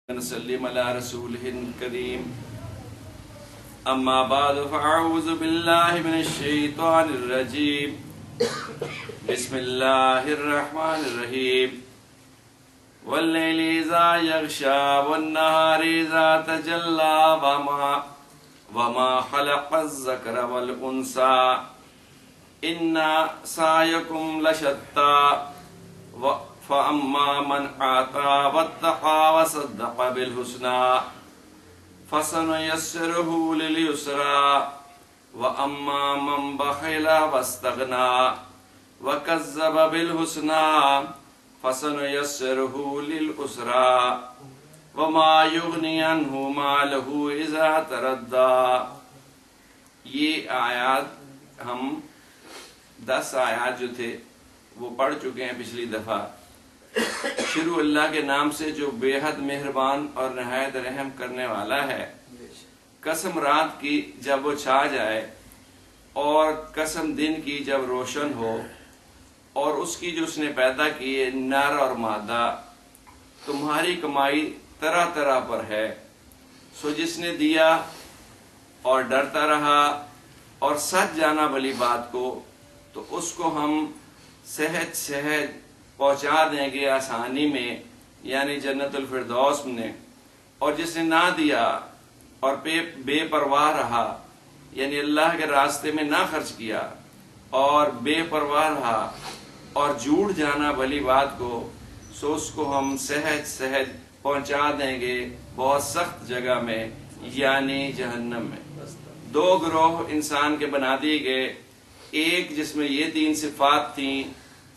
نسلم على رسوله الكريم أما بعد فأعوذ بالله من الشيطان الرجيم بسم الله الرحمن الرحيم والليل إذا يغشى والنهار إذا تجلى وما خلق الذكر والأنثى إن سعيكم لشتى فأما من آتى واتقى وصدق بالحسنى فسنيسره لليسرى وأما من بخل واستغنى وكذب بالحسنى فسنيسره للعسرى وما يغني عنه ماله إذا تردى. یہ آیات ہم 10 آیات جو تھے وہ پڑھ چکے ہیں پچھلی دفعہ. شروع اللہ کے نام سے جو بے حد مہربان اور نہایت رحم کرنے والا ہے. قسم رات کی جب وہ چھا جائے اور قسم دن کی جب روشن ہو اور اس کی جو اس نے پیدا کی ہے نر اور مادہ. تمہاری کمائی طرح طرح پر ہے. سو جس نے دیا اور ڈرتا رہا اور سچ جانا بلی بات کو تو اس کو ہم سہج سہج پہنچا دیں گے آسانی میں یعنی جنت الفردوس میں. اور جس نے نہ دیا اور بے پرواہ رہا یعنی اللہ کے راستے میں نہ خرچ کیا اور بے پرواہ رہا اور جھوٹ جانا بھلی بات کو سو اس کو ہم سہج سہج پہنچا دیں گے بہت سخت جگہ میں یعنی جہنم میں. 2 گروہ انسان کے بنا دیے گئے. ایک جس میں یہ 3 صفات تھیں.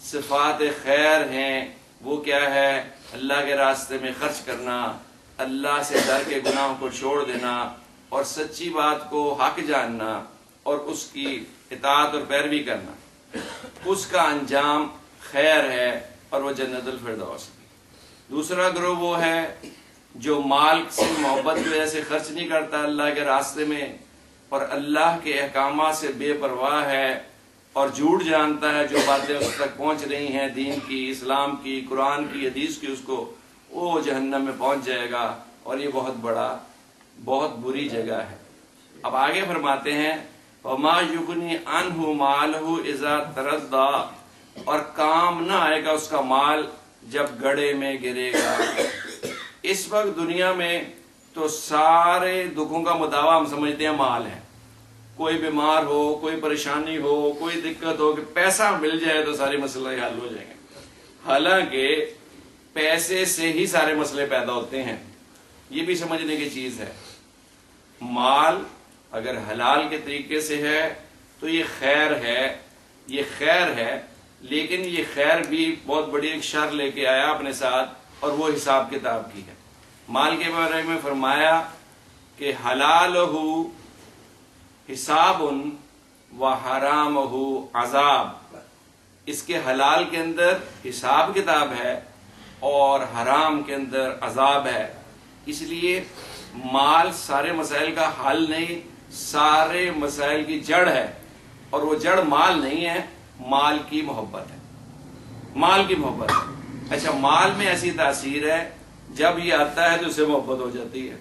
صفات خیر ہیں وہ کیا ہے؟ اللہ کے راستے میں خرچ کرنا، اللہ سے ڈر کے گناہوں کو چھوڑ دینا اور سچی بات کو حق جاننا اور اس کی اطاعت اور پیروی کرنا. اس کا انجام خیر ہے اور وہ جنت الفردوس. دوسرا گروہ وہ ہے جو مال سے محبت کی وجہ سے خرچ نہیں کرتا اللہ کے راستے میں اور اللہ کے احکامات سے بے پرواہ ہے اور جھوٹ جانتا ہے جو باتیں اس تک پہنچ رہی ہیں دین کی، اسلام کی، قرآن کی، حدیث کی، اس کو وہ جہنم میں پہنچ جائے گا اور یہ بہت بری جگہ ہے. اب آگے فرماتے ہیں وَمَا يُغْنِي عَنْهُ مَالُهُ إِذَا تَرَدَّى، اور کام نہ آئے گا اس کا مال جب گڑھے میں گرے گا. اس وقت دنیا میں تو سارے دکھوں کا مداوع ہم سمجھتے ہیں مال ہے. کوئی بیمار ہو، کوئی پریشانی ہو، کوئی دقت ہو کہ پیسہ مل جائے تو سارے مسئلے حل ہو جائیں گے. حالانکہ پیسے سے ہی سارے مسئلے پیدا ہوتے ہیں. یہ بھی سمجھنے کی چیز ہے. مال اگر حلال کے طریقے سے ہے تو یہ خیر ہے، لیکن یہ خیر بھی بہت بڑی ایک شر لے کے آیا اپنے ساتھ اور وہ حساب کتاب کی ہے. مال کے بارے میں فرمایا کہ حلالہ حساب و حرامہ عذاب. اس کے حلال کے اندر حساب کتاب ہے اور حرام کے اندر عذاب ہے. اس لیے مال سارے مسائل کا حل نہیں، سارے مسائل کی جڑ ہے اور وہ جڑ مال نہیں ہے، مال کی محبت ہے. مال کی محبت ہے. اچھا، مال میں ایسی تاثیر ہے جب یہ آتا ہے تو اس سے محبت ہو جاتی ہے.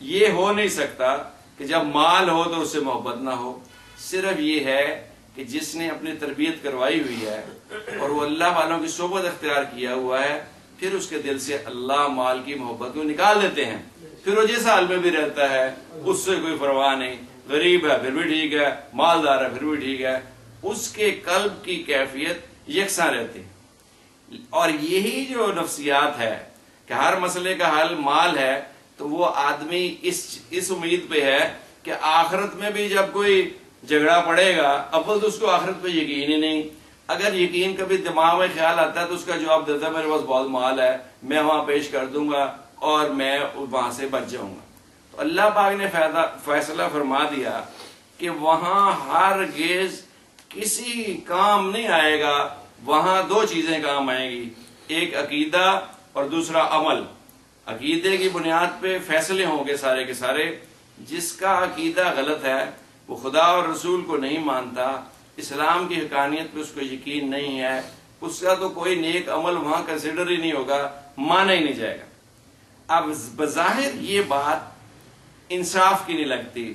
یہ ہو نہیں سکتا کہ جب مال ہو تو اس سے محبت نہ ہو. صرف یہ ہے کہ جس نے اپنی تربیت کروائی ہوئی ہے اور وہ اللہ والوں کی صحبت اختیار کیا ہوا ہے پھر اس کے دل سے اللہ مال کی محبت کو نکال دیتے ہیں. پھر وہ جس حال میں بھی رہتا ہے اس سے کوئی پرواہ نہیں. غریب ہے پھر بھی ٹھیک ہے، مالدار ہے پھر بھی ٹھیک ہے. اس کے قلب کی کیفیت یکساں رہتی. اور یہی جو نفسیات ہے کہ ہر مسئلے کا حل مال ہے تو وہ آدمی اس امید پہ ہے کہ آخرت میں بھی جب کوئی جھگڑا پڑے گا اول تو اس کو آخرت پہ یقین ہی نہیں. اگر یقین کبھی دماغ میں خیال آتا ہے تو اس کا جواب دیتا ہے میرے پاس بہت مال ہے، میں وہاں پیش کر دوں گا اور میں وہاں سے بچ جاؤں گا. تو اللہ پاک نے فیصلہ فرما دیا کہ وہاں ہرگز کسی کام نہیں آئے گا. وہاں 2 چیزیں کام آئیں گی، ایک عقیدہ اور دوسرا عمل. عقیدے کی بنیاد پہ فیصلے ہوں گے سارے کے سارے. جس کا عقیدہ غلط ہے وہ خدا اور رسول کو نہیں مانتا، اسلام کی حقانیت پہ اس کو یقین نہیں ہے، اس کا تو کوئی نیک عمل وہاں کنسیڈر ہی نہیں ہوگا، مانا ہی نہیں جائے گا. اب بظاہر یہ بات انصاف کی نہیں لگتی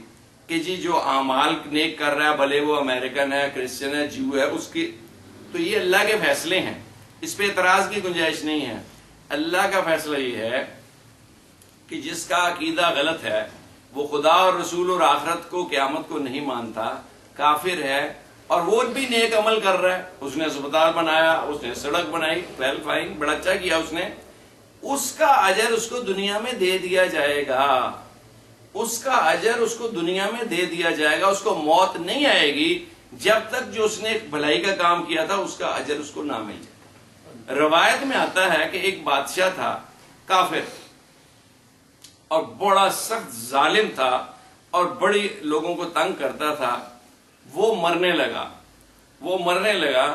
کہ جی جو اعمال نیک کر رہا ہے، بھلے وہ امریکن ہے، کرسچن ہے، جیو ہے، اس کی تو یہ اللہ کے فیصلے ہیں، اس پہ اعتراض کی گنجائش نہیں ہے۔ اللہ کا فیصلہ یہ ہے کہ جس کا عقیدہ غلط ہے، وہ خدا اور رسول اور آخرت کو، قیامت کو نہیں مانتا، کافر ہے، اور وہ بھی نیک عمل کر رہا ہے، اس نے اسپتال بنایا، اس نے سڑک بنائی، ویل فائن، بڑا اچھا کیا اس نے، اس کا اجر اس کو دنیا میں دے دیا جائے گا، اس کا اجر اس کو دنیا میں دے دیا جائے گا، اس کو موت نہیں آئے گی جب تک جو اس نے بھلائی کا کام کیا تھا اس کا اجر اس کو نہ مل جائے۔ روایت میں آتا ہے کہ ایک بادشاہ تھا کافر اور بڑا سخت ظالم تھا اور بڑی لوگوں کو تنگ کرتا تھا، وہ مرنے لگا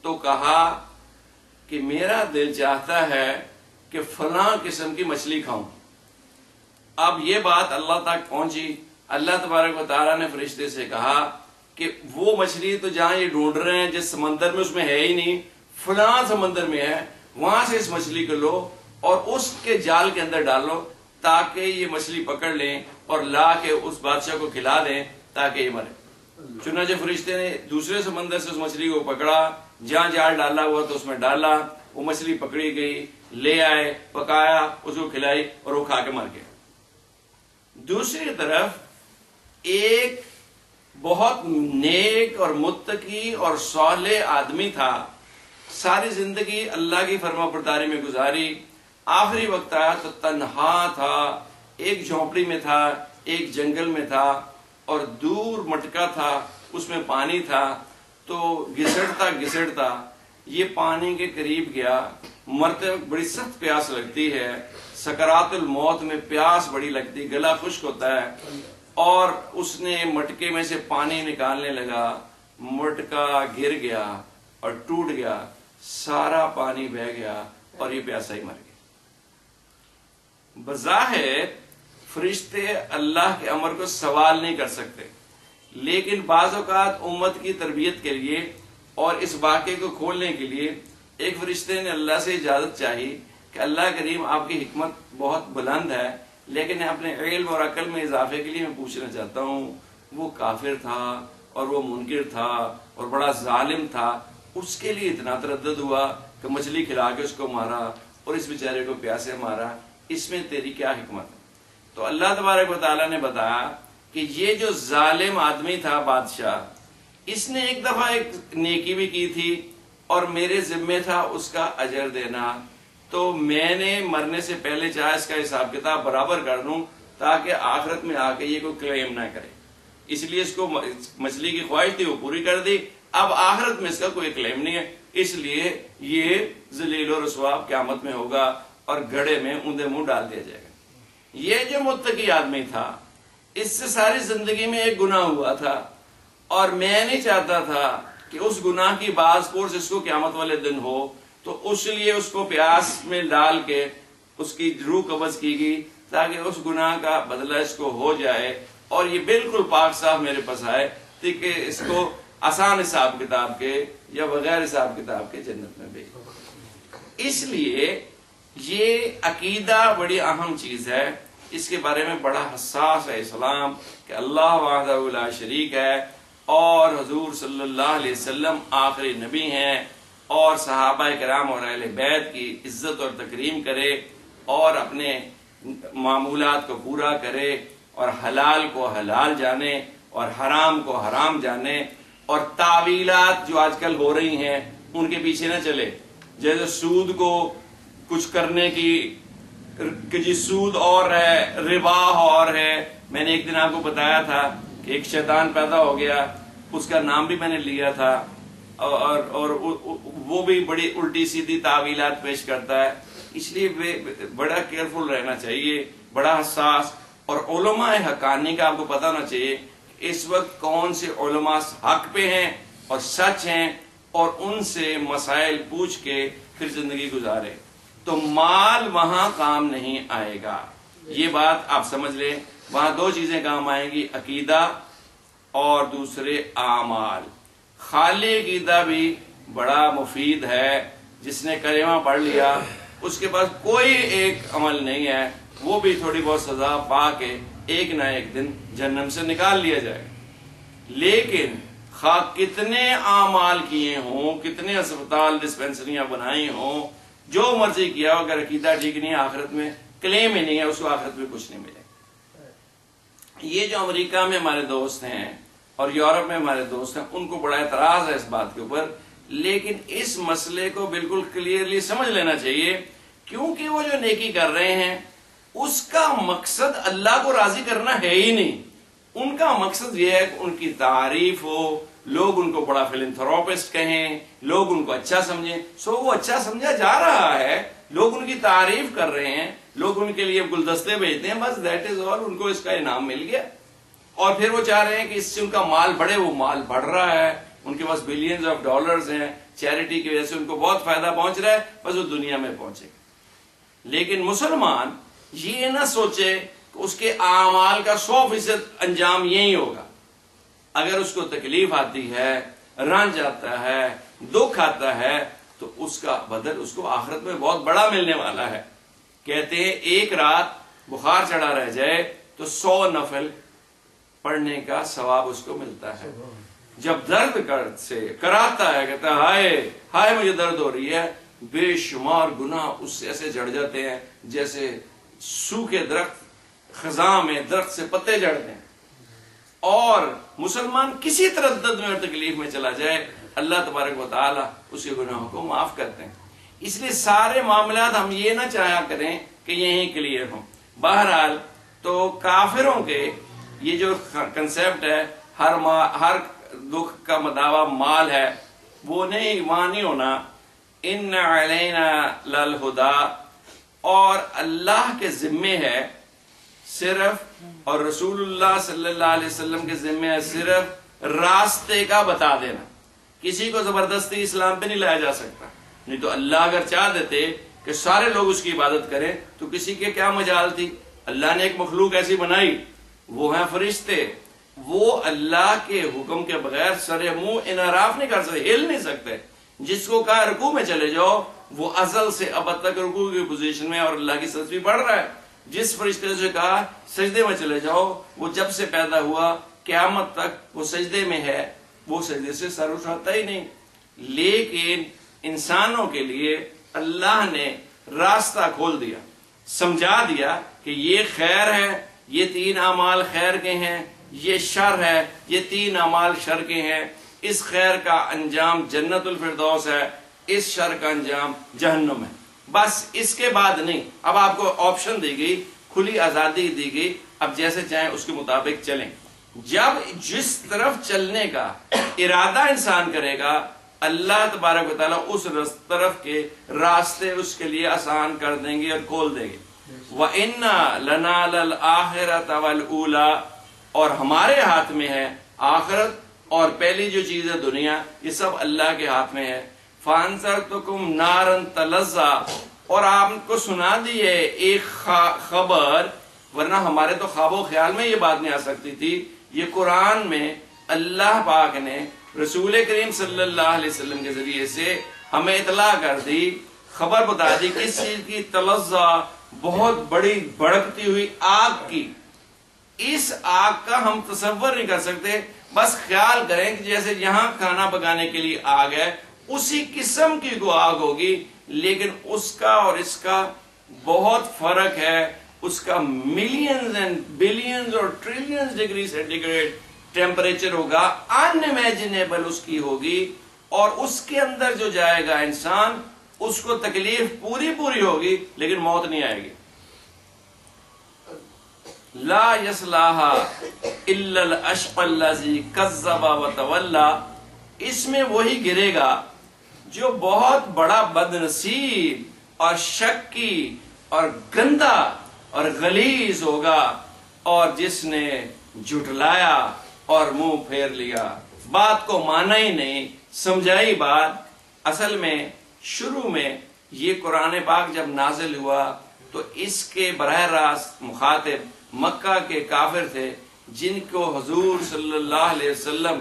تو کہا کہ میرا دل چاہتا ہے کہ فلاں قسم کی مچھلی کھاؤں۔ اب یہ بات اللہ تک پہنچی، اللہ تبارک و تعالیٰ نے فرشتے سے کہا کہ وہ مچھلی تو جہاں یہ ڈھونڈ رہے ہیں جس سمندر میں، اس میں ہے ہی نہیں، فلاں سمندر میں ہے، وہاں سے اس مچھلی کو لو اور اس کے جال کے اندر ڈالو تاکہ یہ مچھلی پکڑ لیں اور لا کے اس بادشاہ کو کھلا دیں تاکہ یہ مرے۔ چنانچہ فرشتے نے دوسرے سمندر سے اس مچھلی کو پکڑا، جہاں جال ڈالا ہوا تو اس میں ڈالا، وہ مچھلی پکڑی گئی، لے آئے، پکایا، اس کو کھلائی اور وہ کھا کے مر گیا۔ دوسری طرف ایک بہت نیک اور متقی اور صالح آدمی تھا، ساری زندگی اللہ کی فرما برداری میں گزاری، آخری وقت آیا تو تنہا تھا، ایک جھونپڑی میں تھا، ایک جنگل میں تھا اور دور مٹکا تھا، اس میں پانی تھا، تو گھسڑتا یہ پانی کے قریب گیا، مرتے وقت بڑی سخت پیاس لگتی ہے، سکرات الموت میں پیاس بڑی لگتی، گلا خشک ہوتا ہے، اور اس نے مٹکے میں سے پانی نکالنے لگا، مٹکا گر گیا اور ٹوٹ گیا، سارا پانی بہہ گیا اور یہ پیاسا ہی مر گیا۔ بظاہر فرشتے اللہ کے امر کو سوال نہیں کر سکتے، لیکن بعض اوقات امت کی تربیت کے لیے اور اس واقعے کو کھولنے کے لیے ایک فرشتے نے اللہ سے اجازت چاہی کہ اللہ کریم آپ کی حکمت بہت بلند ہے، لیکن اپنے علم اور عقل میں اضافے کے لیے میں پوچھنا چاہتا ہوں، وہ کافر تھا اور وہ منکر تھا اور بڑا ظالم تھا، اس کے لیے اتنا تردد ہوا کہ مچھلی کھلا کے اس کو مارا اور اس بیچارے کو پیاسے مارا، اس میں تیری کیا حکمت ہے؟ تو اللہ تبارک و تعالیٰ نے بتایا کہ یہ جو ظالم آدمی تھا بادشاہ، اس نے ایک دفعہ ایک نیکی بھی کی تھی اور میرے ذمے تھا اس کا اجر دینا، تو میں نے مرنے سے پہلے چاہے اس کا حساب کتاب برابر کر دوں تاکہ آخرت میں آ کے یہ کوئی کلیم نہ کرے، اس لیے اس کو مچھلی کی خواہش تھی وہ پوری کر دی، اب آخرت میں اس کا کوئی کلیم نہیں ہے، اس لیے یہ ذلیل و رسوا قیامت میں ہوگا اور گھڑے میں اوندے منہ ڈال دیا جائے گا۔ یہ جو متقی آدمی تھا، اس سے ساری زندگی میں ایک گناہ ہوا تھا اور میں نہیں چاہتا تھا کہ اس گناہ کی باز پرس اس کو قیامت والے دن ہو، تو اس لیے اس کو پیاس میں ڈال کے اس کی روح قبض کی گئی تاکہ اس گناہ کا بدلہ اس کو ہو جائے اور یہ بالکل پاک صاف میرے پاس آئے تاکہ اس کو آسان حساب کتاب کے یا بغیر حساب کتاب کے جنت میں بھیج۔ اس لیے یہ عقیدہ بڑی اہم چیز ہے، اس کے بارے میں بڑا حساس ہے اسلام کہ اللہ وحدہ لا شریک ہے اور حضور صلی اللہ علیہ وسلم آخری نبی ہیں، اور صحابہ کرام اور اہل بیت کی عزت اور تکریم کرے اور اپنے معمولات کو پورا کرے اور حلال کو حلال جانے اور حرام کو حرام جانے، اور تعویلات جو آج کل ہو رہی ہیں ان کے پیچھے نہ چلے، جیسے سود کو کچھ کرنے کی کہ جی سود اور ہے، ربا اور ہے۔ میں نے ایک دن آپ کو بتایا تھا کہ ایک شیطان پیدا ہو گیا، اس کا نام بھی میں نے لیا تھا، اور وہ بھی بڑی الٹی سیدھی تعویلات پیش کرتا ہے، اس لیے بڑا کیئرفل رہنا چاہیے، بڑا حساس، اور علماء حقانی کا آپ کو پتہ ہونا چاہیے اس وقت کون سے علماء حق پہ ہیں اور سچ ہیں، اور ان سے مسائل پوچھ کے پھر زندگی گزارے، تو مال وہاں کام نہیں آئے گا۔ یہ بات آپ سمجھ لیں، وہاں دو چیزیں کام آئیں گی، عقیدہ اور دوسرے اعمال۔ خالی عقیدہ بھی بڑا مفید ہے، جس نے کلمہ پڑھ لیا اس کے پاس کوئی ایک عمل نہیں ہے، وہ بھی تھوڑی بہت سزا پا کے ایک نہ ایک دن جہنم سے نکال لیا جائے گا۔ لیکن خواہ کتنے اعمال کیے ہوں، کتنے اسپتال ڈسپینسریاں بنائی ہوں، جو مرضی کیا ہو، اگر عقیدہ ٹھیک نہیں ہے آخرت میں کلیم ہی نہیں ہے، اس کو آخرت میں کچھ نہیں ملے۔ یہ جو امریکہ میں ہمارے دوست ہیں اور یورپ میں ہمارے دوست ہیں، ان کو بڑا اعتراض ہے اس بات کے اوپر، لیکن اس مسئلے کو بالکل کلیئرلی سمجھ لینا چاہیے، کیونکہ وہ جو نیکی کر رہے ہیں اس کا مقصد اللہ کو راضی کرنا ہے ہی نہیں۔ ان کا مقصد یہ ہے کہ ان کی تعریف ہو، لوگ ان کو بڑا فلنتھروپسٹ کہیں، لوگ ان کو اچھا سمجھیں، سو وہ اچھا سمجھا جا رہا ہے، لوگ ان کی تعریف کر رہے ہیں، لوگ ان کے لیے گلدستے بھیجتے ہیں، بس دیٹ از آل، ان کو اس کا انعام مل گیا۔ اور پھر وہ چاہ رہے ہیں کہ اس سے ان کا مال بڑھے، وہ مال بڑھ رہا ہے، ان کے پاس بلینز آف ڈالرز ہیں، چیریٹی کی وجہ سے ان کو بہت فائدہ پہنچ رہا ہے، بس وہ دنیا میں پہنچے گا۔ لیکن مسلمان یہ نہ سوچے کہ اس کے اعمال کا 100% انجام یہی ہوگا۔ اگر اس کو تکلیف آتی ہے، رنج آتا ہے، دکھ آتا ہے، تو اس کا بدل اس کو آخرت میں بہت بڑا ملنے والا ہے۔ کہتے ہیں ایک رات بخار چڑھا رہ جائے تو 100 نفل پڑھنے کا ثواب اس کو ملتا ہے۔ جب درد سے کراتا ہے، کہتا ہے ہائے ہائے مجھے درد ہو رہی ہے، بے شمار گناہ اس سے ایسے جڑ جاتے ہیں جیسے سوکھے درخت خزاں میں درخت سے پتے جڑتے ہیں۔ اور مسلمان کسی تردد میں اور تکلیف میں چلا جائے، اللہ تبارک و تعالی اس کے گناہوں کو معاف کرتے ہیں۔ اس لیے سارے معاملات ہم یہ نہ چاہا کریں کہ یہیں کلیئر ہوں۔ بہرحال تو کافروں کے یہ جو کنسیپٹ ہے ہر دکھ کا مداوع مال ہے، وہ نہیں، وہاں نہیں ہونا۔ ان علینا للہدی، اور اللہ کے ذمے ہے صرف، اور رسول اللہ صلی اللہ علیہ وسلم کے ذمے ہے صرف راستے کا بتا دینا۔ کسی کو زبردستی اسلام پہ نہیں لایا جا سکتا، نہیں تو اللہ اگر چاہ دیتے کہ سارے لوگ اس کی عبادت کریں تو کسی کے کیا مجال تھی۔ اللہ نے ایک مخلوق ایسی بنائی، وہ ہیں فرشتے، وہ اللہ کے حکم کے بغیر سر منہ انحراف نہیں کر سکتے، ہل نہیں سکتے۔ جس کو کہا رکوع میں چلے جاؤ، وہ ازل سے ابد تک رکوع کی پوزیشن میں اور اللہ کی تسبیح پڑھ رہا ہے۔ جس فرشتے سے کہا سجدے میں چلے جاؤ، وہ جب سے پیدا ہوا قیامت تک وہ سجدے میں ہے، وہ سجدے سے سر اٹھاتا ہی نہیں۔ لیکن انسانوں کے لیے اللہ نے راستہ کھول دیا، سمجھا دیا کہ یہ خیر ہے، یہ 3 اعمال خیر کے ہیں، یہ شر ہے، یہ 3 اعمال شر کے ہیں۔ اس خیر کا انجام جنت الفردوس ہے، اس شر کا انجام جہنم ہے۔ بس اس کے بعد نہیں، اب آپ کو آپشن دی گئی، کھلی آزادی دی گئی، اب جیسے چاہیں اس کے مطابق چلیں۔ جب جس طرف چلنے کا ارادہ انسان کرے گا، اللہ تبارک و تعالیٰ اس طرف کے راستے اس کے لیے آسان کر دیں گے اور کھول دیں گے۔ وَإِنَّا لَنَا لَلْآخِرَةَ وَالْأُولَىٰ، اور ہمارے ہاتھ میں ہے آخرت اور پہلی جو چیز ہے دنیا، یہ سب اللہ کے ہاتھ میں ہے۔ فَأَنذَرْتُكُمْ نَارًا تَلَظَّىٰ، اور آپ کو سنا دی ہے ایک خبر، ورنہ ہمارے تو خواب و خیال میں یہ بات نہیں آ سکتی تھی۔ یہ قرآن میں اللہ پاک نے رسول کریم صلی اللہ علیہ وسلم کے ذریعے سے ہمیں اطلاع کر دی، خبر بتا دی کس چیز کی؟ تلظّیٰ، بہت بڑی بھڑکتی ہوئی آگ کی۔ اس آگ کا ہم تصور نہیں کر سکتے، بس خیال کریں کہ جیسے یہاں کھانا پکانے کے لیے آگ ہے، اسی قسم کی کو آگ ہوگی، لیکن اس کا اور اس کا بہت فرق ہے۔ اس کا ملینز اینڈ بلینز اور ٹریلینز ڈگری سینٹی گریڈ ٹیمپریچر ہوگا، ان امیجنیبل اس کی ہوگی، اور اس کے اندر جو جائے گا انسان، اس کو تکلیف پوری ہوگی لیکن موت نہیں آئے گی۔ لا يصلاها الا الاشقى الذي كذب وتولى، اس میں وہی گرے گا جو بہت بڑا بد نصیب اور شکی اور گندا اور غلیظ ہوگا، اور جس نے جھٹلایا اور منہ پھیر لیا، بات کو مانا ہی نہیں، سمجھائی بات۔ اصل میں شروع میں یہ قرآن پاک جب نازل ہوا تو اس کے براہ راست مخاطب مکہ کے کافر تھے، جن کو حضور صلی اللہ علیہ وسلم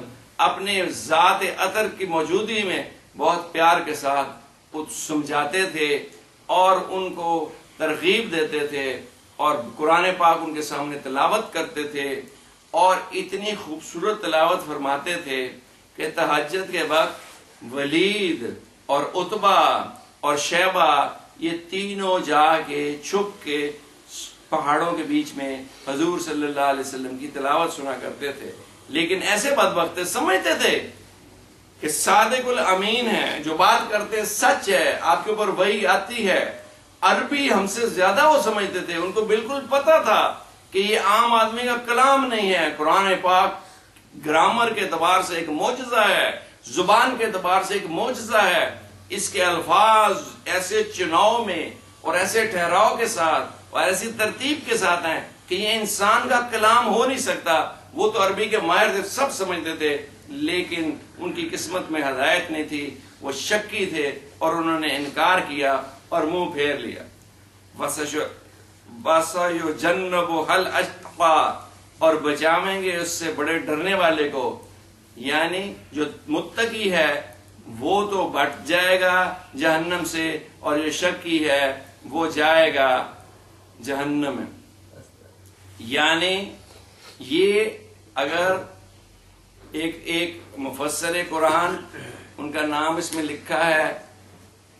اپنے ذات اطہر کی موجودگی میں بہت پیار کے ساتھ سمجھاتے تھے، اور ان کو ترغیب دیتے تھے اور قرآن پاک ان کے سامنے تلاوت کرتے تھے اور اتنی خوبصورت تلاوت فرماتے تھے کہ تہجد کے وقت ولید اور عتبہ اور شیبہ یہ تینوں جا کے چھپ کے پہاڑوں کے بیچ میں حضور صلی اللہ علیہ وسلم کی تلاوت سنا کرتے تھے. لیکن ایسے بدبخت سمجھتے تھے کہ صادق الامین ہے، جو بات کرتے سچ ہے، آپ کے اوپر وحی آتی ہے. عربی ہم سے زیادہ وہ سمجھتے تھے، ان کو بالکل پتا تھا کہ یہ عام آدمی کا کلام نہیں ہے. قرآن پاک گرامر کے اعتبار سے ایک معجزہ ہے، زبان کے اعتبار سے ایک معجزہ ہے. اس کے الفاظ ایسے چناؤ میں اور ایسے ٹھہراؤ کے ساتھ اور ایسی ترتیب کے ساتھ ہیں کہ یہ انسان کا کلام ہو نہیں سکتا. وہ تو عربی کے ماہر تھے، سب سمجھتے تھے، لیکن ان کی قسمت میں ہدایت نہیں تھی، وہ شکی تھے اور انہوں نے انکار کیا اور منہ پھیر لیا. وَسَيُجَنَّبُهَا الْأَشْقَى، اور بچاویں گے اس سے بڑے ڈرنے والے کو. یعنی جو متقی ہے وہ تو بچ جائے گا جہنم سے، اور جو شکی ہے وہ جائے گا جہنم میں. یعنی یہ اگر ایک مفسر قرآن، ان کا نام اس میں لکھا ہے،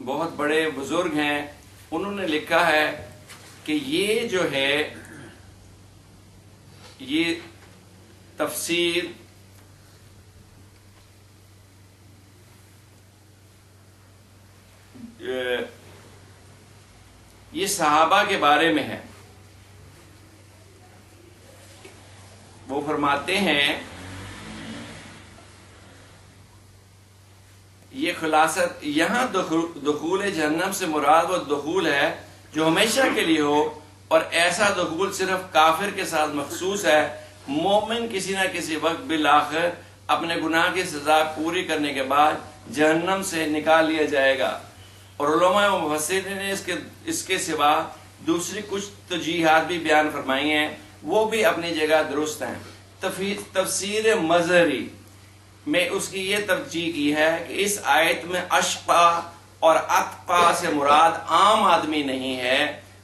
بہت بڑے بزرگ ہیں، انہوں نے لکھا ہے کہ یہ جو ہے یہ تفسیر یہ صحابہ کے بارے میں ہے. وہ فرماتے ہیں یہ خلاصت، یہاں دخول جہنم سے مراد وہ دخول ہے جو ہمیشہ کے لیے ہو، اور ایسا دخول صرف کافر کے ساتھ مخصوص ہے. مومن کسی نہ کسی وقت بالآخر اپنے گناہ کی سزا پوری کرنے کے بعد جہنم سے نکال لیا جائے گا. اور علماء و مفسرین نے اس کے سوا دوسری کچھ توجیحات بھی بیان فرمائی ہیں، وہ بھی اپنی جگہ درست ہیں. تفسیر مظہری میں اس کی یہ ترجیح کی ہے کہ اس آیت میں اشقا اور اتقا سے مراد عام آدمی نہیں ہے،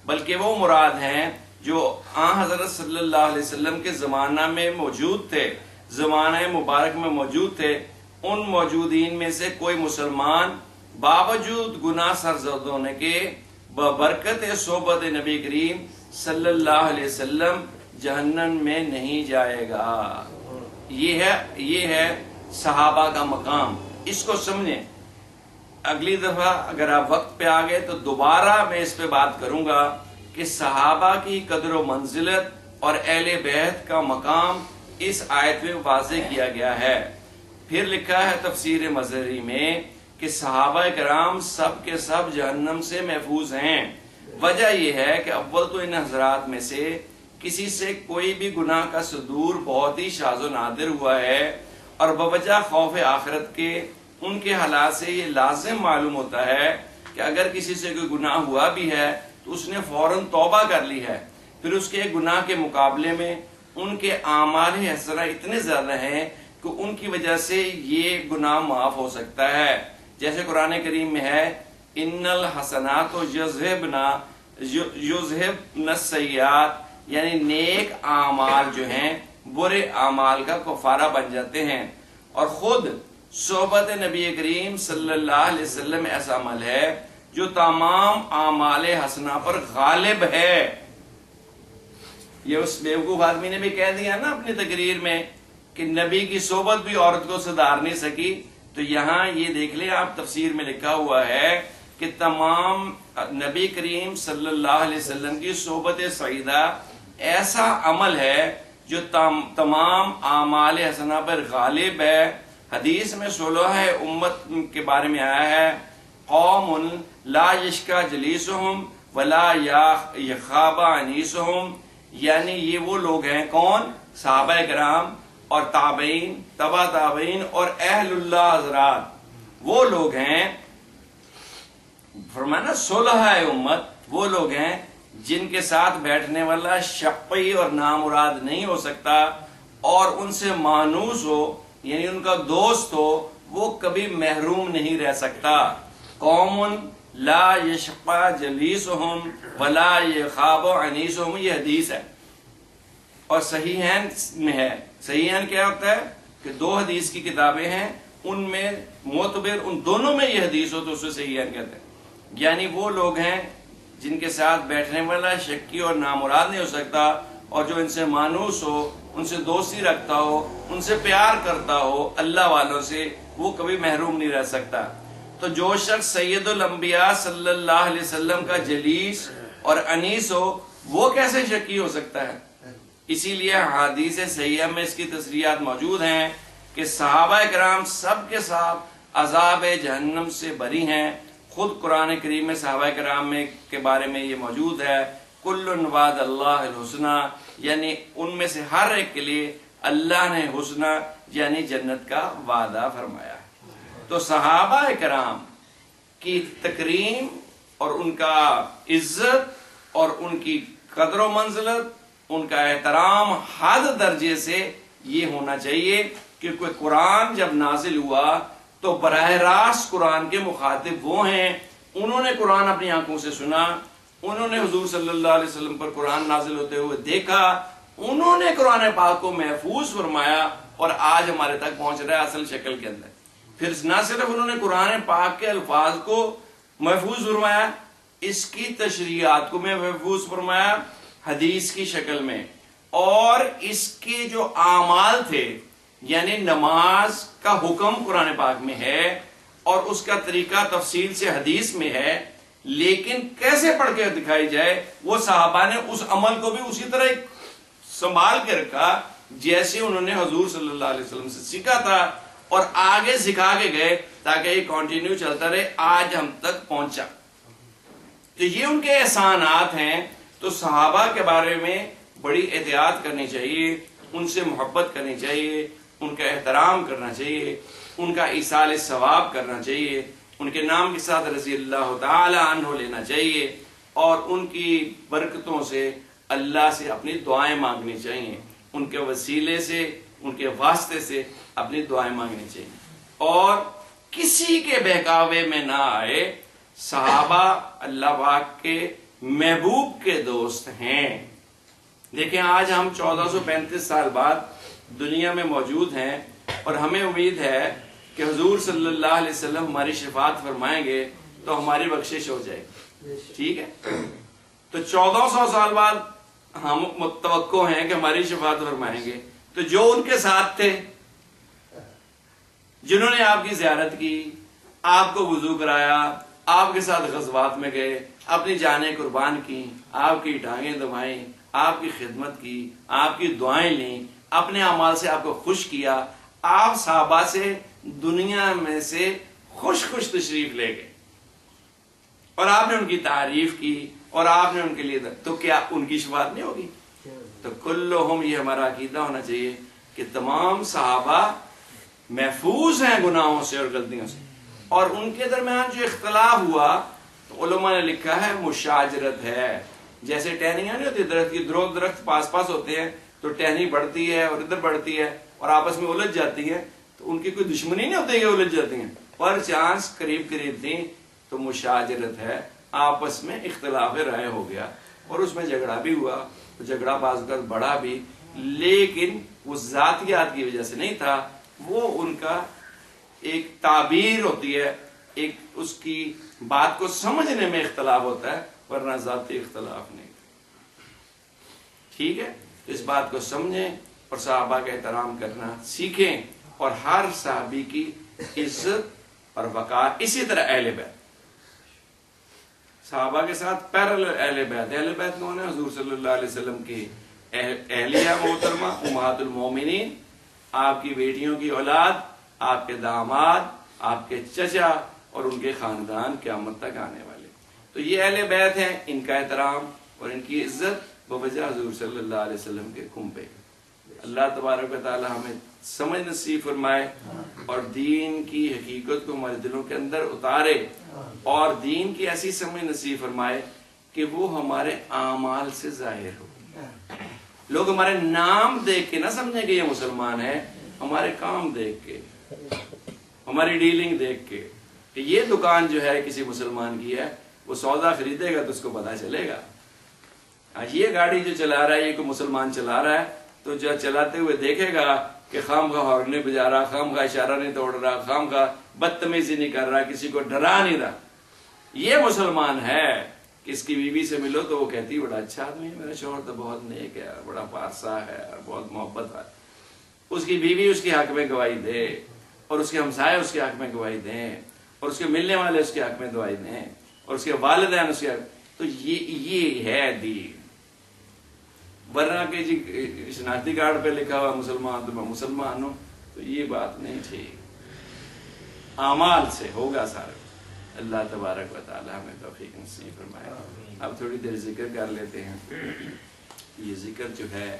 بلکہ وہ مراد ہیں جو حضرت صلی اللہ علیہ وسلم کے زمانہ میں موجود تھے، زمانہ مبارک میں موجود تھے. ان موجودین میں سے کوئی مسلمان باوجود گناہ سرزد ہونے کے ببرکت صحبت نبی کریم صلی اللہ علیہ وسلم جہنم میں نہیں جائے گا. یہ ہے صحابہ کا مقام. اس کو سمجھیں. اگلی دفعہ اگر آپ وقت پہ آ گئے تو دوبارہ میں اس پہ بات کروں گا کہ صحابہ کی قدر و منزلت اور اہل بیت کا مقام اس آیت میں واضح کیا گیا ہے. پھر لکھا ہے تفسیر مظہری میں کہ صحابہ کرام سب کے سب جہنم سے محفوظ ہیں. وجہ یہ ہے کہ اول تو ان حضرات میں سے کسی سے کوئی بھی گناہ کا صدور بہت ہی شاذ و نادر ہوا ہے، اور بوجہ خوف آخرت کے ان کے حالات سے یہ لازم معلوم ہوتا ہے کہ اگر کسی سے کوئی گناہ ہوا بھی ہے تو اس نے فوراً توبہ کر لی ہے. پھر اس کے گناہ کے مقابلے میں ان کے اعمال حسنہ اتنے زیادہ ہیں کہ ان کی وجہ سے یہ گناہ معاف ہو سکتا ہے. جیسے قرآن کریم میں ہے ان الحسنات یذہبن السیئات، یعنی نیک اعمال جو ہیں برے اعمال کا کفارہ بن جاتے ہیں. اور خود صحبت نبی کریم صلی اللہ علیہ وسلم ایسا عمل ہے جو تمام اعمال حسنہ پر غالب ہے. یہ اس بیوقوف آدمی نے بھی کہہ دیا نا اپنی تقریر میں کہ نبی کی صحبت بھی عورت کو سدھار نہیں سکی. تو یہاں یہ دیکھ لیں آپ، تفسیر میں لکھا ہوا ہے کہ تمام نبی کریم صلی اللہ علیہ وسلم کی صحبت سعیدہ ایسا عمل ہے جو تمام اعمال حسنہ پر غالب ہے. حدیث میں صلح امت کے بارے میں آیا ہے قوم لا یشکا جلیسہم ولا یخاب انیسہم، یعنی یہ وہ لوگ ہیں کون؟ صحابہ کرام اور تابعین، تبع تابعین اور اہل اللہ حضرات. وہ لوگ ہیں، فرمانا صلح امت وہ لوگ ہیں جن کے ساتھ بیٹھنے والا شقی اور نامراد نہیں ہو سکتا، اور ان سے مانوس ہو یعنی ان کا دوست ہو، وہ کبھی محروم نہیں رہ سکتا. قوم لا یشقى جلیسہم ولا یخاب انیسہم، یہ حدیث ہے اور صحیحین میں ہے۔ صحیحین کیا ہوتا ہے کہ دو حدیث کی کتابیں ہیں، ان میں معتبر ان دونوں میں یہ حدیث ہو تو اسے صحیحین کہتے ہیں، یعنی وہ لوگ ہیں جن کے ساتھ بیٹھنے والا شکی اور نامراد نہیں ہو سکتا، اور جو ان سے مانوس ہو، ان سے دوستی رکھتا ہو، ان سے پیار کرتا ہو، اللہ والوں سے، وہ کبھی محروم نہیں رہ سکتا۔ تو جو شخص سید الانبیاء صلی اللہ علیہ وسلم کا جلیس اور انیس ہو، وہ کیسے شکی ہو سکتا ہے؟ اسی لیے حدیث صحیحہ میں اس کی تصریحات موجود ہیں کہ صحابہ کرام سب کے ساتھ عذاب جہنم سے بری ہیں۔ خود قرآن کریم میں صحابہ کرام کے بارے میں یہ موجود ہے، کل وعد اللہ الحسنہ، یعنی ان میں سے ہر ایک کے لیے اللہ نے حسنہ یعنی جنت کا وعدہ فرمایا ہے۔ تو صحابہ کرام کی تکریم اور ان کا عزت اور ان کی قدر و منزلت، ان کا احترام حد درجے سے یہ ہونا چاہیے کہ کوئی قرآن جب نازل ہوا تو براہ راست قرآن کے مخاطب وہ ہیں، انہوں نے قرآن اپنی آنکھوں سے سنا، انہوں نے حضور صلی اللہ علیہ وسلم پر قرآن نازل ہوتے ہوئے دیکھا، انہوں نے قرآن پاک کو محفوظ فرمایا اور آج ہمارے تک پہنچ رہا ہے اصل شکل کے اندر۔ پھر نہ صرف انہوں نے قرآن پاک کے الفاظ کو محفوظ فرمایا، اس کی تشریحات کو میں محفوظ فرمایا حدیث کی شکل میں، اور اس کے جو اعمال تھے یعنی نماز کا حکم قرآن پاک میں ہے اور اس کا طریقہ تفصیل سے حدیث میں ہے، لیکن کیسے پڑھ کے دکھائی جائے وہ صحابہ نے اس عمل کو بھی اسی طرح سنبھال کے رکھا جیسے انہوں نے حضور صلی اللہ علیہ وسلم سے سیکھا تھا، اور آگے سکھا کے گئے تاکہ یہ کنٹینیو چلتا رہے، آج ہم تک پہنچا۔ تو یہ ان کے احسانات ہیں۔ تو صحابہ کے بارے میں بڑی احتیاط کرنی چاہیے، ان سے محبت کرنی چاہیے، ان کا احترام کرنا چاہیے، ان کا ایصال ثواب کرنا چاہیے، ان کے نام کے ساتھ رضی اللہ تعالی عنہ لینا چاہیے، اور ان کی برکتوں سے اللہ سے اپنی دعائیں مانگنی چاہیے، ان کے وسیلے سے، ان کے واسطے سے اپنی دعائیں مانگنی چاہیے، اور کسی کے بہکاوے میں نہ آئے۔ صحابہ اللہ پاک کے محبوب کے دوست ہیں۔ دیکھیں آج ہم 1435 سال بعد دنیا میں موجود ہیں، اور ہمیں امید ہے کہ حضور صلی اللہ علیہ وسلم ہماری شفاعت فرمائیں گے تو ہماری بخشش ہو جائے گی، ٹھیک ہے؟ تو 1400 سال بعد ہم متوقع ہیں کہ ہماری شفاعت فرمائیں گے، تو جو ان کے ساتھ تھے، جنہوں نے آپ کی زیارت کی، آپ کو وضو کرایا، آپ کے ساتھ غزوات میں گئے، اپنی جانیں قربان کی، آپ کی ٹانگیں دبائیں، آپ کی خدمت کی، آپ کی دعائیں لیں، اپنے اعمال سے آپ کو خوش کیا، آپ صحابہ سے دنیا میں سے خوش تشریف لے گئے، اور آپ نے ان کی تعریف کی، اور آپ نے ان کے لیے تو کیا ان کی شفاعت نہیں ہوگی؟ تو کلہم، یہ ہمارا عقیدہ ہونا چاہیے کہ تمام صحابہ محفوظ ہیں گناہوں سے اور غلطیوں سے، اور ان کے درمیان جو اختلاف ہوا تو علماء نے لکھا ہے مشاجرت ہے۔ جیسے ٹہنیاں نہیں ہوتی درخت کی، درخت پاس پاس ہوتے ہیں تو ٹہنی بڑھتی ہے اور ادھر بڑھتی ہے اور آپس میں الجھ جاتی ہے، تو ان کی کوئی دشمنی نہیں ہوتی کہ الجھ جاتی ہیں، پر چانس قریب تھیں تو مشاجرت ہے، آپس میں اختلاف رائے ہو گیا اور اس میں جھگڑا بھی ہوا، تو جھگڑا بعض اوقات بڑا بھی، لیکن وہ ذاتیات کی وجہ سے نہیں تھا، وہ ان کا ایک تعبیر ہوتی ہے، ایک اس کی بات کو سمجھنے میں اختلاف ہوتا ہے، ورنہ ذاتی اختلاف نہیں۔ ٹھیک ہے، اس بات کو سمجھیں اور صحابہ کا احترام کرنا سیکھیں، اور ہر صحابی کی عزت اور وقار۔ اسی طرح اہل بیت، صحابہ کے ساتھ پیرل اہل بیت۔ اہل بیت کون ہے؟ حضور صلی اللہ علیہ وسلم کی اہلیہ محترمہ امہات المومنین، آپ کی بیٹیوں کی اولاد، آپ کے داماد، آپ کے چچا اور ان کے خاندان قیامت تک آنے والے، تو یہ اہل بیت ہیں۔ ان کا احترام اور ان کی عزت بوجہ حضور صلی اللہ علیہ وسلم کے کنبے۔ اللہ تبارک و تعالی ہمیں سمجھ نصیب فرمائے اور دین کی حقیقت کو ہمارے دلوں کے اندر اتارے، اور دین کی ایسی سمجھ نصیب فرمائے کہ وہ ہمارے اعمال سے ظاہر ہو۔ لوگ ہمارے نام دیکھ کے نہ سمجھیں کہ یہ مسلمان ہے، ہمارے کام دیکھ کے، ہماری ڈیلنگ دیکھ کے، کہ یہ دکان جو ہے کسی مسلمان کی ہے، وہ سودا خریدے گا تو اس کو پتہ چلے گا. آج یہ گاڑی جو چلا رہا ہے، یہ کوئی مسلمان چلا رہا ہے تو جو چلاتے ہوئے دیکھے گا کہ خام خواہ ہارن نہیں بجا رہا، خام خواہ اشارہ نہیں توڑ رہا، خام خواہ بدتمیزی نہیں کر رہا، کسی کو ڈرا نہیں رہا، یہ مسلمان ہے. کہ اس کی بیوی سے ملو تو وہ کہتی بڑا اچھا آدمی ہے، میرا شوہر تو بہت نیک ہے، بڑا پارسا ہے، بہت محبت ہے. اس کی بیوی اس کے حق میں گواہی دے، اور اس کے ہمسائے اس کے حق میں گواہی دیں، اور اس کے ملنے والے اس کے حق میں گواہی دیں، اور اس کے والدین اس کے حق. تو یہ ہے دین. ورنہ کہ جی شناختی کارڈ پہ لکھا ہوا مسلمان تو میں مسلمان ہوں، تو یہ بات نہیں ٹھیک. اعمال سے ہوگا سارا. اللہ تبارک و تعالی ہمیں توفیق نصیب فرمائے. اب تھوڑی دیر ذکر کر لیتے ہیں. یہ ذکر جو ہے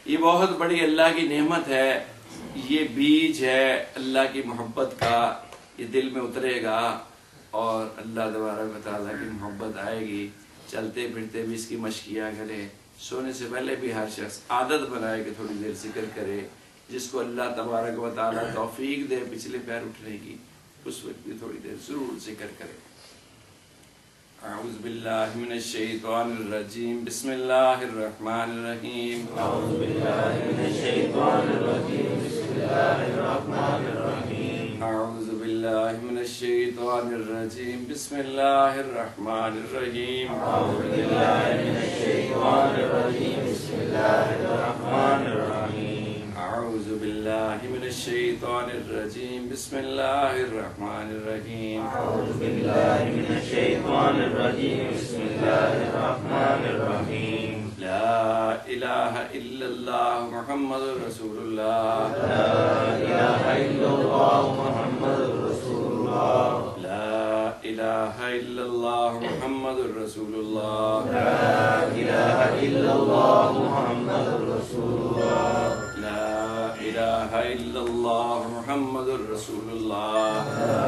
یہ بہت بڑی اللہ کی نعمت ہے. یہ بیج ہے اللہ کی محبت کا. یہ دل میں اترے گا اور اللہ تبارک و تعالیٰ کی محبت آئے گی. چلتے پھرتے بھی اس کی مشق کیا کرے. سونے سے پہلے بھی ہر شخص عادت بنائے کہ تھوڑی دیر ذکر کرے. جس کو اللہ تبارک و تعالیٰ توفیق دے پچھلے پیر اٹھنے کی، اس وقت بھی تھوڑی دیر ضرور ذکر کرے. اعوذ باللہ من الشیطان الرجیم. بسم اللہ الرحمن الرحیم. اعوذ باللہ من الشیطان الرجیم. بسم اللہ الرحمن الرحیم. اعوذ باللہ من الشیطان الرجیم. بسم اللہ الرحمن الرحیم. اعوذ باللہ من الشیطان الرجیم. بسم اللہ الرحمن الرحیم. اعوذ باللہ من الشیطان الرجیم. بسم اللہ الرحمن الرحیم. اعوذ باللہ من الشیطان الرجیم. بسم اللہ الرحمن الرحیم. لا الہ الا اللہ محمد رسول اللہ. لا الہ الا اللہ محمد رسول اللہ. لا الہ الا اللہ محمد رسول اللہ. لا الہ الا اللہ محمد رسول اللہ. لا الہ الا اللہ محمد رسول اللہ. لا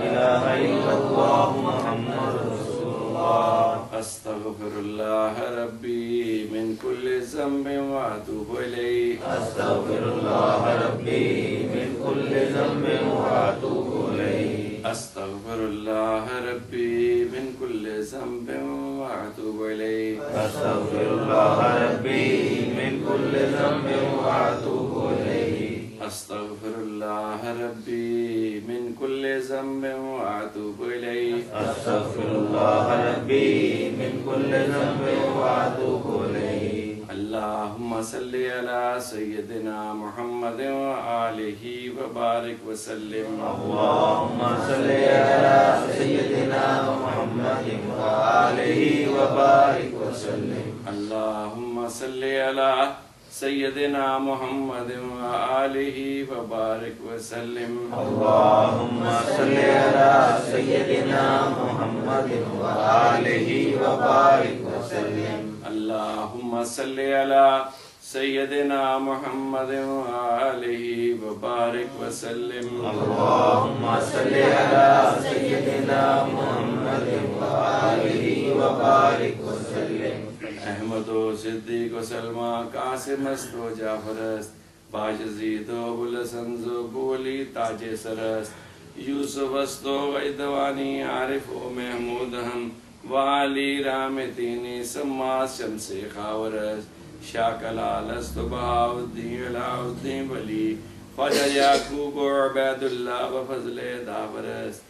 الہ الا اللہ محمد رسول اللہ. استغفر اللہ ربی من کل ذنب واتوب الیہ. استغفر اللہ ربی من کل ذنب واتوب الیہ. استغفر اللہ ربی من کل ذنب واتوب الیہ. استغفر اللہ ربی من کل ذنب واتوب الیہ. استغفر اللہ ربی من کل ذنب واتوب الیہ. استغفر اللہ ربی من کل ذنب واتوب الیہ. اللہم صلی علی سیدنا محمد وآلہ وبارک وسلم. اللہم صلی علی سیدنا محمد وآلہ وبارک وسلم. اللہم صلی علی سیدنا محمد وآلہ وبارک وسلم. اللہم صلی علی سیدنا محمد وآلہ وبارک وسلم. اللہم صلی علی سیدنا محمد وآلہ وبارک وسلم. اللہم صلی علی سیدنا محمد وآلہ وبارک وسلم. احمد و صدیق و سلمہ قاسم است و جعفر است. باجزید و ابوالحسن زبولی تاج سر است. یوسف است و غیدوانی عارف و محمود ہم. والی رامتینی سماس شمس خاور است. شاہ کلال است و بہاؤدین علاؤدین ولی. خواجہ یعقوب و عبید اللہ و فضل داور است.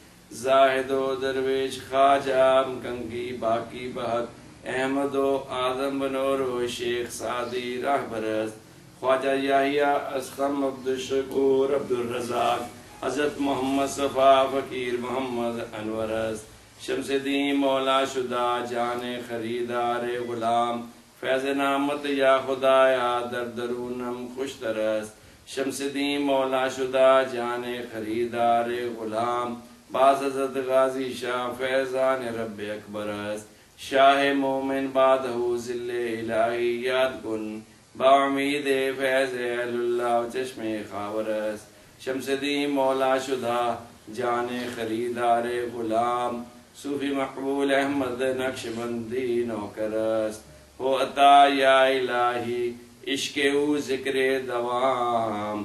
زاہد و درویش خواجہ کنگی باقی بحق. احمد و آدم بنور و شیخ سعدی رہبر است. خواجہ یحییٰ اسقم عبدالشکور عبدالرزاق. حضرت محمد صفا فقیر محمد انور است. شمس دین مولا شدہ جان خریدار غلام. فیض نعمت یا خدایا در درونم خوش ترست. شمس دین مولا شدہ جان خریدار غلام. باز حضرت غازی شاہ فیضان رب اکبر است. شاہ مومن بادہ ذل الہی یاد کن. با امید فیض اہل اللہ چشم خاور است. شمس دین مولا شدہ جان خریدار غلام. صوفی مقبول احمد نقش بندی نوکر است. ہو عطا یا الہی عشق او ذکر دوام.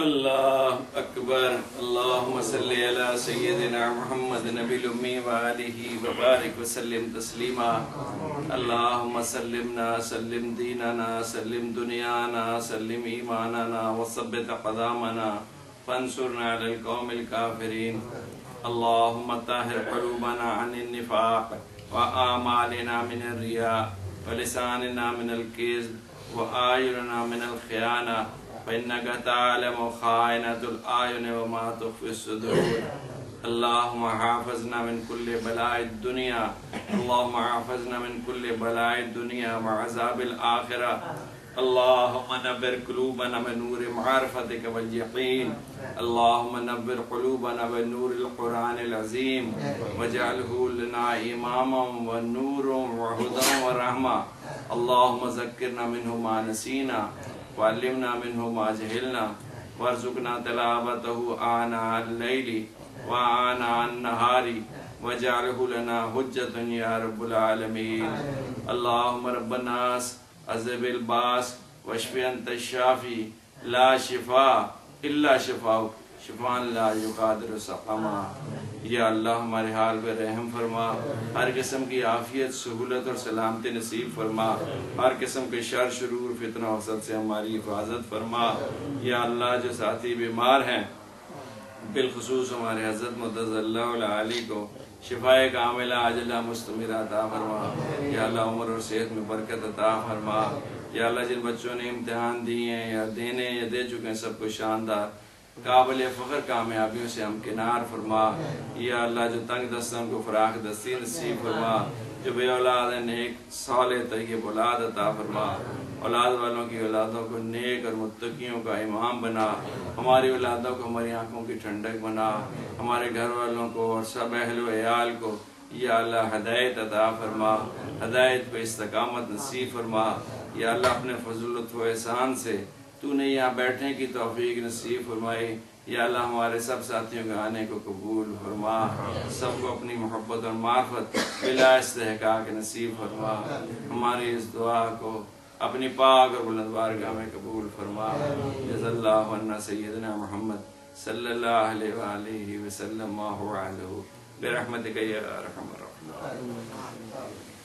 اللہ اکبر اللہم صلی علی سیدنا محمد نبی الامی وآلہ وبارک وسلم تسلیما اللہم سلمنا سلم دیننا سلم دنیانا سلم ایماننا وثبت قدامنا فانصرنا علی القوم الکافرین اللہم طاہر قلوبنا عن النفاق وآمالنا من الریاء ولساننا من الكذب وآیرنا من الخیانة فإنك تعلم خائنة الأعين وما تخفي الصدور اللهم حافظنا من كل بلاء الدنيا اللهم حافظنا من كل بلاء الدنيا وعذاب الآخرة اللهم نبر قلوبنا بنور معرفتك واليقين اللهم نبر قلوبنا بنور القرآن العظيم واجعله لنا إماما ونورا وهدى ورحمة اللهم ذكرنا منه ما نسينا وعلمنا منه ما جهلنا وارزقنا تلاوته آناء الليل وآناء النهار واجعله لنا حجة يا رب العالمين اللهم رب الناس اذهب الباس واشف انت الشافي لا شفاء الا شفاؤك شفاء لا يغادر سقما یا اللہ ہمارے حال پہ رحم فرما ہر قسم کی عافیت سہولت اور سلامتی نصیب فرما ہر قسم کے شر شرور فتنہ و حسد سے ہماری حفاظت فرما یا اللہ جو ساتھی بیمار ہیں بالخصوص ہمارے حضرت مدظ اللہ العالی کو شفائے کاملہ عاجلہ مستمرہ عطا فرما یا اللہ عمر اور صحت میں برکت عطا فرما یا اللہ جن بچوں نے امتحان دیے ہیں یا دینے یا دے چکے ہیں سب کو شاندار قابل فخر کامیابیوں سے ہمکنار فرما یا اللہ جو تنگ دستوں کو فراخ دستی نصیب فرما جو بے اولاد ہیں نیک صالح طیب اولاد عطا فرما اولاد والوں کی اولادوں کو نیک اور متقیوں کا امام بنا ہماری اولادوں کو ہماری آنکھوں کی ٹھنڈک بنا ہمارے گھر والوں کو اور سب اہل و عیال کو یا اللہ ہدایت عطا فرما ہدایت پہ استقامت نصیب فرما یا اللہ اپنے فضل لطف و احسان سے تو نے یہاں بیٹھنے کی توفیق نصیب فرمائی یا اللہ ہمارے سب ساتھیوں کے آنے کو قبول فرما سب کو اپنی محبت اور معرفت بلا استحقاق نصیب فرما ہماری اس دعا کو اپنی پاک اور بلند بارگاہ میں قبول فرما جزا اللہ عنا سیدنا محمد صلی اللہ علیہ وآلہ وسلم ما هو عنہ برحمتک یا ارحم الراحمین.